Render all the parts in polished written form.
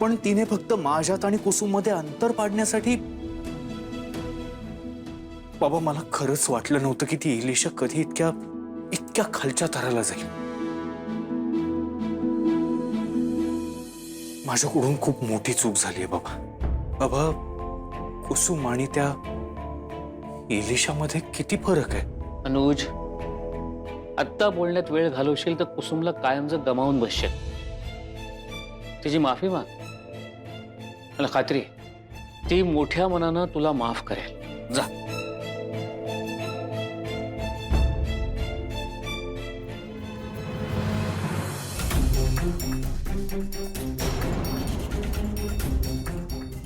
पण तिने फक्त माझ्यात आणि कुसुम मध्ये अंतर पाडण्यासाठी. बाबा मला खरंच वाटलं नव्हतं की ती इलिशा कधी इतक्या इतक्या खालच्या थराला जाईल. माझ्याकडून खूप मोठी चूक झाली आहे बाबा. बाबा कुसुम आणि त्या इलिशामध्ये किती फरक आहे. अनुज, आत्ता बोलण्यात वेळ घालवशील तर कुसुमला कायमचं गमावून बसशील. तिची माफी माग. मला खात्री आहे, ती मोठ्या मनानं तुला माफ करेल. जा.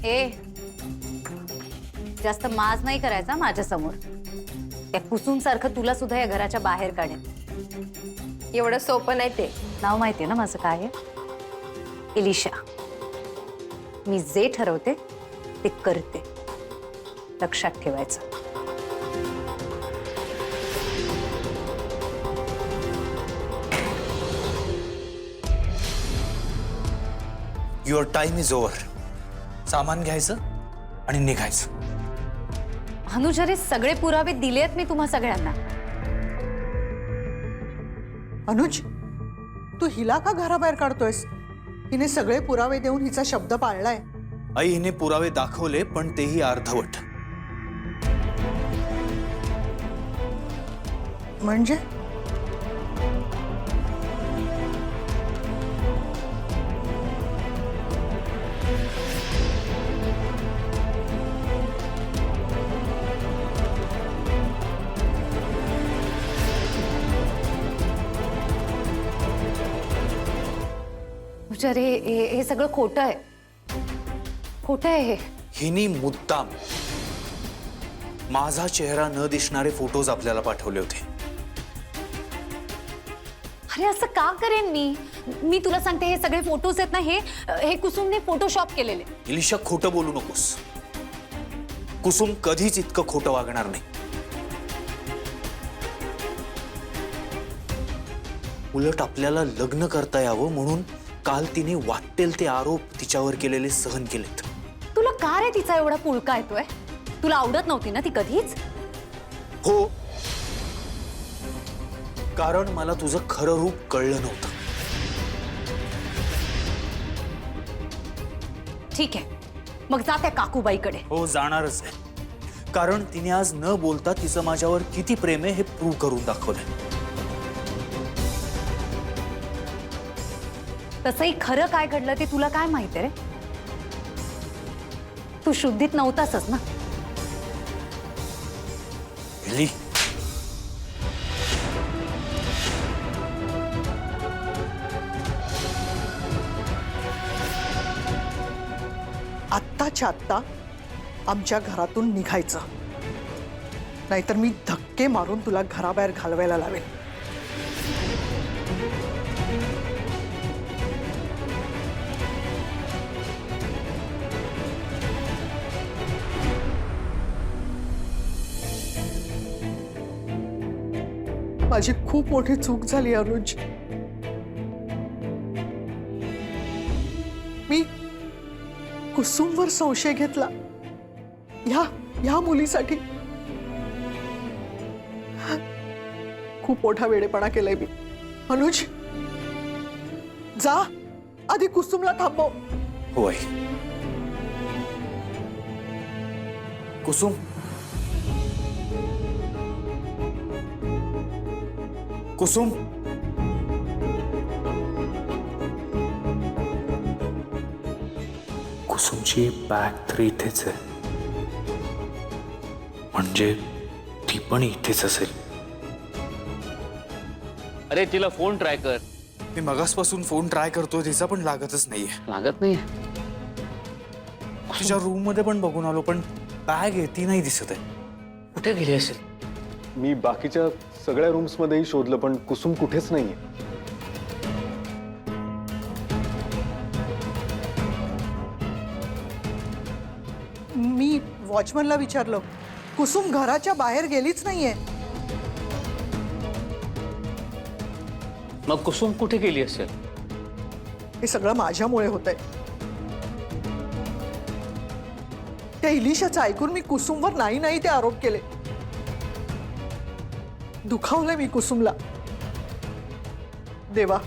ए जास्त माज नाही करायचा माझ्या समोर. त्या कुसुम सारखं तुला सुद्धा या घराच्या बाहेर काढेल. एवढं सोपं नाही ते. नाव माहितीये ना माझं काय आहे? इलिशा. मी जे ठरवते ते करते. लक्षात ठेवायचं. Your time is over. सामान घ्यायचं आणि निघायचं. अनुज, अरे सगळे पुरावे दिलेत मी तुम्हा सगळ्यांना. अनुज, तू हिला का घराबाहेर काढतोयस? हिने सगळे पुरावे देऊन हिचा शब्द पाळलाय. आई हिने पुरावे दाखवले पण तेही अर्धवट. म्हणजे अरे हे सगळं खोटं आहे. खोटं आहे हे. हिनी मुद्दाम माझा चेहरा न दिसणारे फोटोज आपल्याला पाठवले होते. अरे असं का करेन मी तुला सांगते, हे सगळे फोटोज आहेत ना, हे कुसुमने फोटोशॉप केलेले. इलिशा खोटं बोलू नकोस. कुसुम कधीच इतकं खोटं वागणार नाही. उलट आपल्याला लग्न करता यावं म्हणून काल तिने वाटेल ते आरोप तिच्यावर केलेले सहन केलेत. तुला का रे तिचा एवढा पुळका येतोय? तुला आवडत नव्हती ना ती कधीच? हो, कारण मला तुझं खरं रूप कळलं नव्हतं. ठीक आहे, मग जा त्या काकूबाईकडे. हो, जाणारच आहे. कारण तिने आज न बोलता तिचं माझ्यावर किती प्रेम आहे हे प्रूव्ह करून दाखवलंय. तसंही खरं काय घडलं ते तुला काय माहिती रे? तू शुद्धीत नव्हतासच ना. इली, आत्ताच्या आत्ता आमच्या घरातून निघायचं, नाहीतर मी धक्के मारून तुला घराबाहेर घालवायला लावेन. माझी खूप मोठी चूक झाली अनुज. मी कुसुमवर संशय घेतला ह्या मुलीसाठी. खूप मोठा वेडेपणा केलाय मी. अनुज, जा आधी कुसुमला थांबव. होय. कुसुम, कुसुम, कुसुमची बॅग तर इथेच आहे. म्हणजे ती पण इथेच असेल. अरे तिला फोन ट्राय कर. मी मगासपासून फोन ट्राय करतोय, तिचा पण लागतच नाहीये. लागत नाही. तिच्या रूम मध्ये पण बघून आलो पण बॅग आहे ती नाही दिसत आहे. कुठे गेली असेल? मी बाकीच्या सगळ्या रूम्स मध्येही शोधलं पण कुसुम कुठेच नाहीये. मी वॉचमनला विचारलं, कुसुम घराच्या बाहेर गेलीच नाहीये. मग कुसुम कुठे गेली असेल? हे सगळं माझ्यामुळे होतंय. त्या इलिशाचं ऐकून मी कुसुमवर नाही नाही ते आरोप केले. दुखावलंय मी कुसुमला. देवा,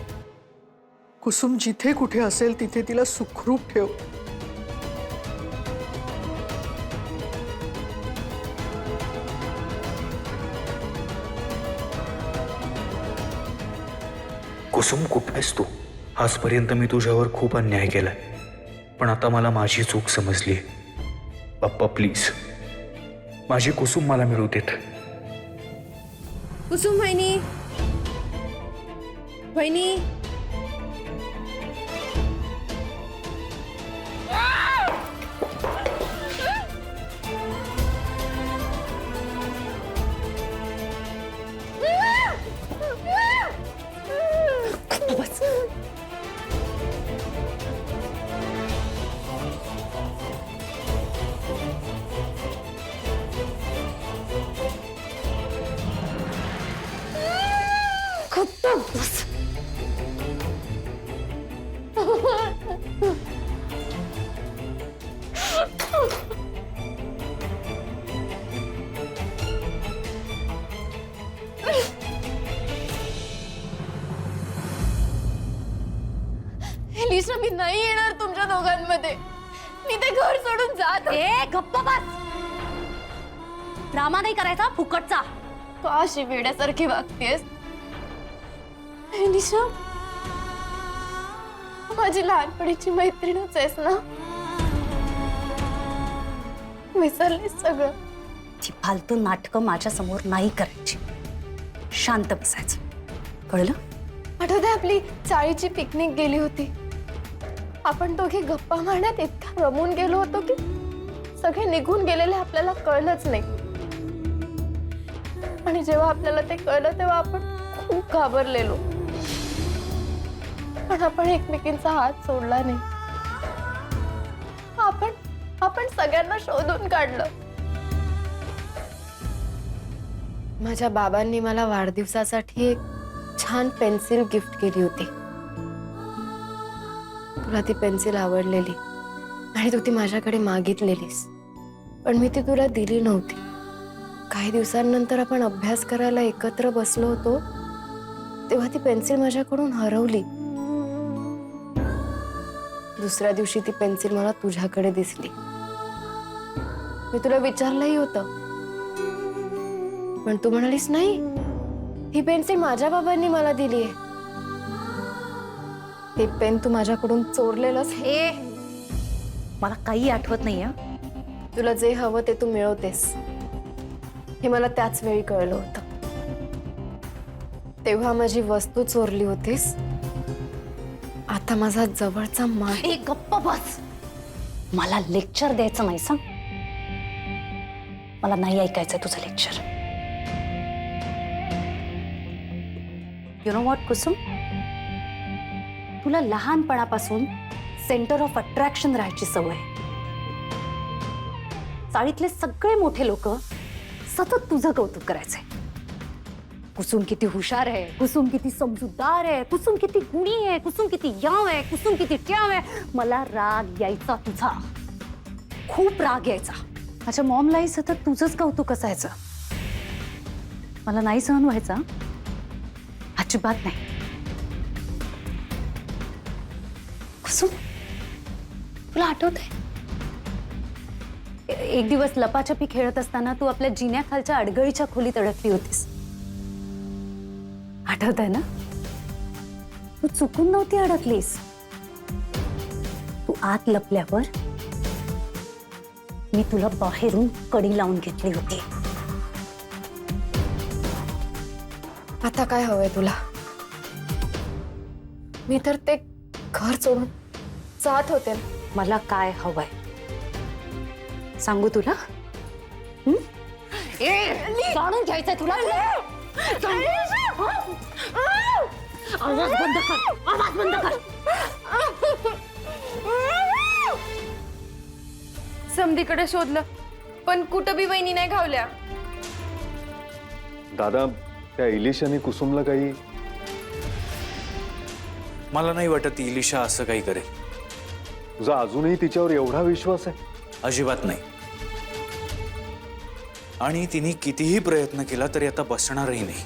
कुसुम जिथे कुठे असेल तिथे तिला सुखरूप ठेव. कुसुम, कुठे आहेस तू? आजपर्यंत मी तुझ्यावर खूप अन्याय केलाय, पण आता मला माझी चूक समजली. पप्पा प्लीज, माझी कुसुम मला मिळू देत. कुसुम वहिनी, वहिनी. एलिशा, मी नाही येणार तुमच्या दोघांमध्ये. मी ते घर सोडून जात आहे. ए गप्प बस. ड्रामा नाही करायचा फुकटचा. का अशी वेड्यासारखी वागतेस एलिशा? माझी लहानपणीची मैत्रीणच आहेस ना. विसरलीस सगळं. ती फालतू नाटकं माझ्या समोर नाही करायची. शांत बसायचं, कळलं? आठवते आपली चाळीची पिकनिक गेली होती. आपण दोघे गप्पा मारण्यात इतका रमून गेलो होतो की सगळे निघून गेलेले आपल्याला कळलंच नाही. आणि जेव्हा आपल्याला ते कळलं तेव्हा आपण खूप घाबरलेलो, पण आपण एकमेकींचा हात सोडला नाही. आपण सगळ्यांना शोधून काढलं. माझ्या बाबांनी मला वाढदिवसासाठी एक छान पेन्सिल गिफ्ट केली होती. तुला ती पेन्सिल आवडलेली आणि तू ती माझ्याकडे मागितलेलीस, पण मी ती तुला दिली नव्हती. काही दिवसांनंतर आपण अभ्यास करायला एकत्र बसलो होतो तेव्हा ती पेन्सिल माझ्याकडून हरवली. दुसऱ्या दिवशी ती पेन्सिल मला तुझ्याकडे दिसली. मी तुला विचारलंही होतं, पण तू म्हणालीस नाही, ही पेन्सिल माझ्या बाबांनी मला दिली आहे. ते पेन तू माझ्याकडून चोरलेलंस. ए मला काही आठवत नाहीये. तुला जे हवं ते तू मिळवतेस हे मला त्याच वेळी कळलं होतं. तेव्हा माझी वस्तू चोरली होतीस, आता माझा जवळचा मान. ए गप्प बस. मला लेक्चर द्यायचं नाही सांग. मला नाही ऐकायचंय तुझं lecture. You know what Kusum, तुला लहानपणापासून सेंटर ऑफ अट्रॅक्शन राहायची सवय. चाळीतले सगळे मोठे लोक सतत तुझं कौतुक करायचे. कुसुम किती हुशार आहे, कुसुम किती समजूतदार आहे, कुसुम किती गुणी आहे, कुसुम किती याव आहे, कुसुम किती ट्याव आहे. मला राग यायचा तुझा, खूप राग यायचा. माझ्या मॉमलाही सतत तुझंच कौतुक असायचं. मला नाही सहन व्हायचा, अजिबात नाही. कुसुम, तुला आठवतंय एक दिवस लपाछपी खेळत असताना तू आपल्या जिन्याखालच्या अडगळीच्या खोलीत अडकली होतीस. आठवतंय ना? तू चुकून नव्हती अडकलीस. तू आत लपल्यावर मी तुला बाहेरून कडी लावून घेतली होती. आता काय हवंय तुला? मी तर ते घर सोडून जात होते. मला काय हवंय सांगू तुला? जाणून घ्यायचंय तुला? आवाज बंद कर, आवाज बंद कर. समधीकडे शोधलं पण कुठं बी वहिनी नाही घावल्या. दादा, त्या इलिशाने कुसुमला काही. मला नाही वाटत इलिशा असं काही करेल. तुझा अजूनही तिच्यावर एवढा विश्वास आहे? अजिबात नाही. आणि तिने कितीही प्रयत्न केला तरी आता बसणारही नाही.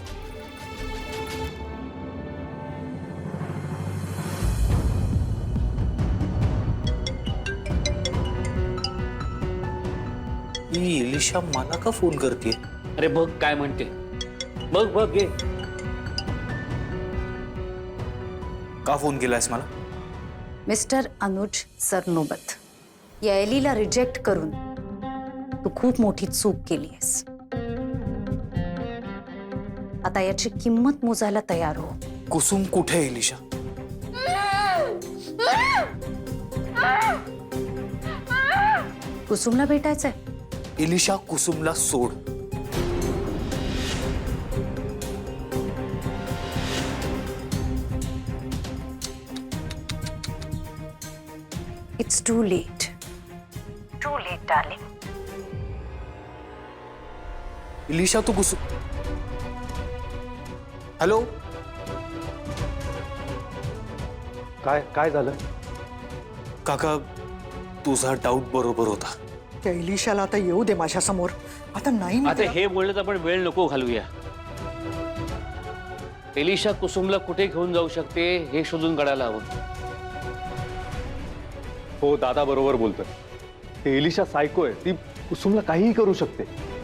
ही इलिशा मला का फोन करते? अरे बघ काय म्हणते, बघ बघ घे. का फोन केलायस मला? मिस्टर अनुज सरनोबत, या एलीला रिजेक्ट करून तू खूप मोठी चूक केली आहेस. आता याची किंमत मोजायला तयार हो. कुसुम कुठे आहे इलिशा? कुसुमला भेटायचंय. इलिशा कुसुमला सोड. It's too late. Too late darling. Ilisha तू कुसुम. हॅलो, काय काय झालं? काका तुझा डाऊट बरोबर होता. त्या इलिशाला आता येऊ दे माझ्या समोर. आता नाही मी आता तिला- हे बोलण्यात आपण वेळ नको घालूया. एलिशा कुसुमला कुठे घेऊन जाऊ शकते हे शोधून काढायला हवं. हो, दादा बरोबर बोलतोय. ते इलिशा सायको आहे. ती कुसुमला काहीही करू शकते.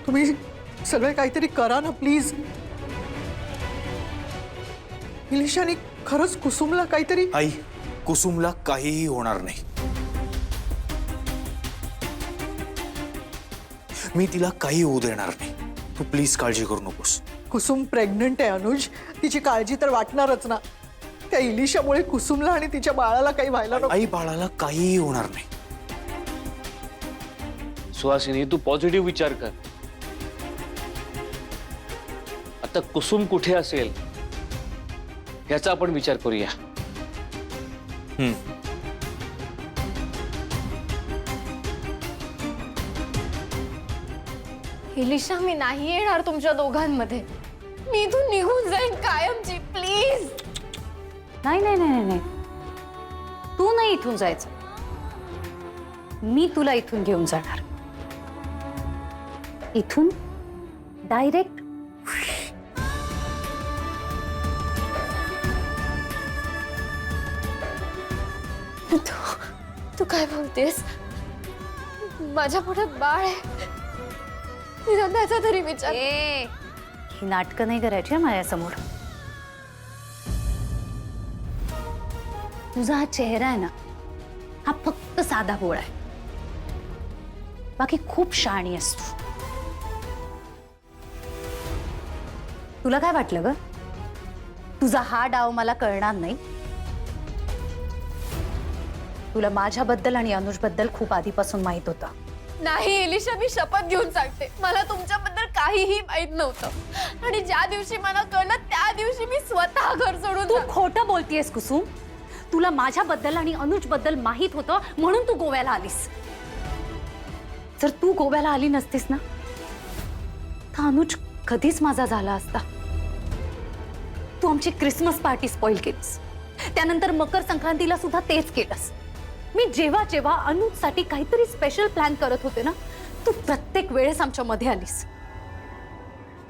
तुम्ही सगळे काहीतरी करा ना प्लीज. इलिशाने खरंच कुसुमला काहीतरी. आई, कुसुमला काहीही होणार नाही. मी तिला काही होऊ देणार नाही. तू प्लीज काळजी करू नकोस. कुसुम प्रेग्नंट आहे अनुज. तिची काळजी तर वाटणारच ना. त्या इलिशामुळे कुसुमला आणि तिच्या बाळाला काही व्हायला नको. आई, बाळाला काहीही होणार नाही. सुहासिनी, तू पॉझिटिव्ह विचार कर. आता कुसुम कुठे असेल याचा आपण विचार करूया. इलिशा, मी नाही येणार तुमच्या दोघांमध्ये. मी इथून निघून जाईन कायमची. प्लीज. नाही नाही नाही नाही नाही. तू नाही इथून जायचं. मी तुला इथून घेऊन जाणार. इथून डायरेक्ट तू काय बोलतेस? माझ्या पोटात बाळ आहे. निदान त्याचा तरी विचार. ही नाटकं नाही करायची माझ्यासमोर. तुझा हा चेहरा आहे ना, हा फक्त साधा भोळा आहे. बाकी खूप शहाणी आहेस तू. तुला काय वाटलं ग? तुझा हा डाव मला कळणार नाही? तुला माझ्याबद्दल आणि अनुजबद्दल खूप आधीपासून माहित होतं. नाही एलिशा, मी शपथ घेऊन सांगते, मला तुमच्याबद्दल काहीही माहित नव्हतं. आणि ज्या दिवशी मला कळलं त्या दिवशी मी स्वतः घर सोडून. तू खोटं बोलतीयस कुसुम. तुला माझ्याबद्दल आणि अनुजबद्दल माहित होतं म्हणून तू गोव्याला आलीस. जर तू गोव्याला आली नसतीस ना, तर अनुज कधीच माझा झाला असता. तू आमची क्रिसमस पार्टी स्पॉइल केलीस. त्यानंतर मकर संक्रांतीला सुद्धा तेच केलंस. मी जेव्हा जेव्हा अनुजसाठी काहीतरी स्पेशल प्लॅन करत होते ना, तू प्रत्येक वेळेस आमच्या मध्ये आलीस.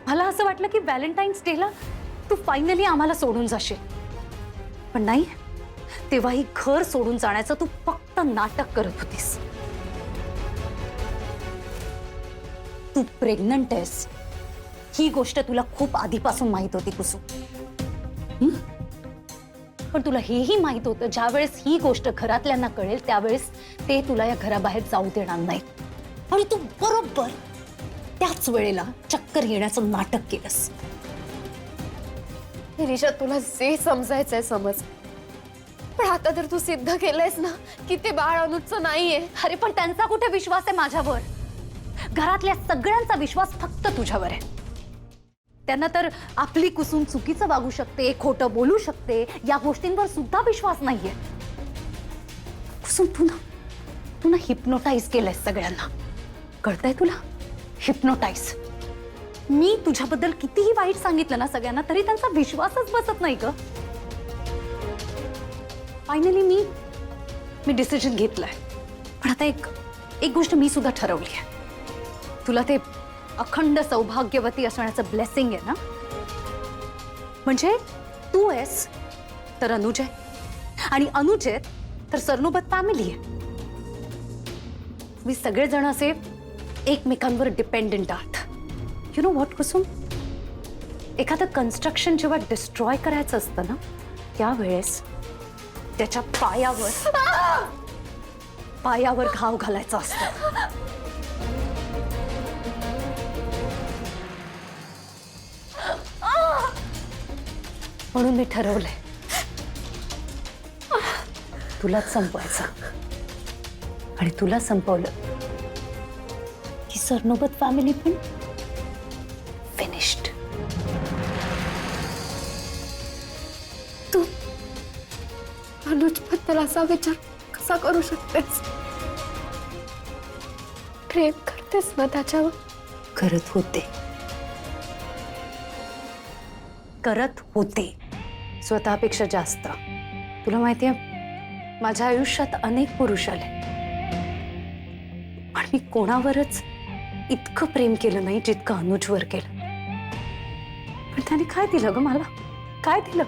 मला असं वाटलं की व्हॅलेंटाईन्स डेला तू फायनली आम्हाला सोडून जाशील. पण नाही, तेव्हाही घर सोडून जाण्याचं तू फक्त नाटक करत होतीस. तू प्रेग्नंट आहेस ही गोष्ट तुला खूप आधीपासून माहित होती कुसुम. पण तुला हेही माहित होतं ज्यावेळेस ही गोष्ट घरातल्यांना कळेल त्यावेळेस ते तुला या घराबाहेर जाऊ देणार नाही. आणि तू बरोबर त्याच वेळेला चक्कर येण्याचं नाटक केलंस. एलिशा, तुला जे समजायचंय समज, पण आता तर तू सिद्ध केलंयस ना की ते बाळ अनुजचं नाहीये. अरे पण त्यांचा कुठे विश्वास आहे माझ्यावर? घरातल्या सगळ्यांचा विश्वास फक्त तुझ्यावर आहे. त्यांना तर आपली कुसुम चुकीचं वागू शकते, खोटं बोलू शकते, या गोष्टींवर सुद्धा विश्वास नाहीये. कुसुम, तू ना हिप्नोटाईज केलंय सगळ्यांना. कळतंय तुला? हिप्नोटाईज. मी तुझ्याबद्दल कितीही वाईट सांगितलं ना सगळ्यांना तरी त्यांचा विश्वासच बसत नाही ग. फायनली मी डिसिजन घेतलाय. पण आता एक गोष्ट मी सुद्धा ठरवली आहे. तुला ते अखंड सौभाग्यवती असण्याचं ब्लेसिंग आहे ना, म्हणजे तू आहेस तर अनुज आहे आणि अनुज आहे तर सरनोबत फॅमिली आहे. मी सगळेजण असे एकमेकांवर डिपेंडेंट आहात. यु नो व्हॉट कुसुम, एखादं कन्स्ट्रक्शन जेव्हा डिस्ट्रॉय करायचं असतं ना, त्यावेळेस त्याच्या पायावर घाव घालायचा असतो. म्हणून मी ठरवलंय तुलाच संपवायचं, आणि तुला संपवलं की सरनोबत फॅमिली पण फिनिश्ड. तू अनुज बद्दल असा विचार कसा करू शकतेस? प्रेम करतेस ना त्याच्यावर? करत होते स्वतःपेक्षा जास्त. तुला माहितीये, माझ्या आयुष्यात अनेक पुरुष आले, पण मी कोणावरच इतकं प्रेम केलं नाही जितकं अनुजवर केलं. पण त्याने काय दिलं ग मला? काय दिलं?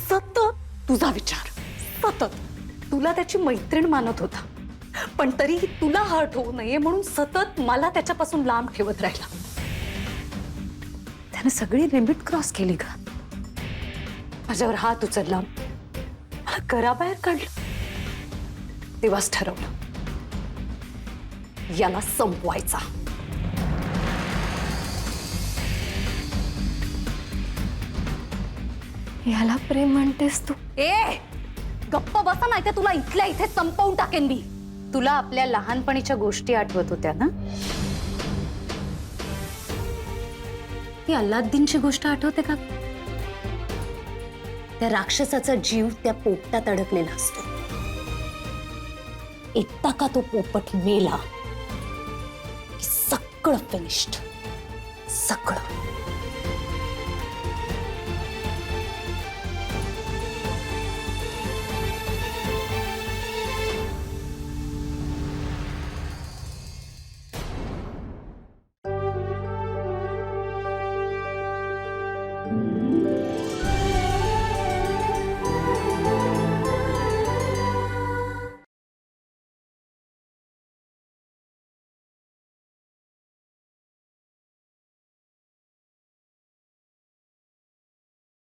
सतत तुझा विचार, सतत. तुला त्याची मैत्रीण मानत होता, पण तरीही तुला हर्ट होऊ नये म्हणून सतत मला त्याच्यापासून लांब ठेवत राहिला. त्याने सगळी लिमिट क्रॉस केली का? माझ्यावर हात उचलला, मला घराबाहेर काढलं. तेव्हाच ठरवलं याला संपवायचा. याला प्रेम म्हणतेस तू? ए गप्प बसा, नाही तर तुला इथल्या इथे संपवून टाकेन मी. तुला आपल्या लहानपणीच्या गोष्टी आठवत होत्या ना? ती अल्लाद्दीनची गोष्ट आठवते का? त्या राक्षसाचा जीव त्या पोपटात अडकलेला असतो. एकदा का तो पोपट मेला की सगळं फिनिश्ड, सगळं.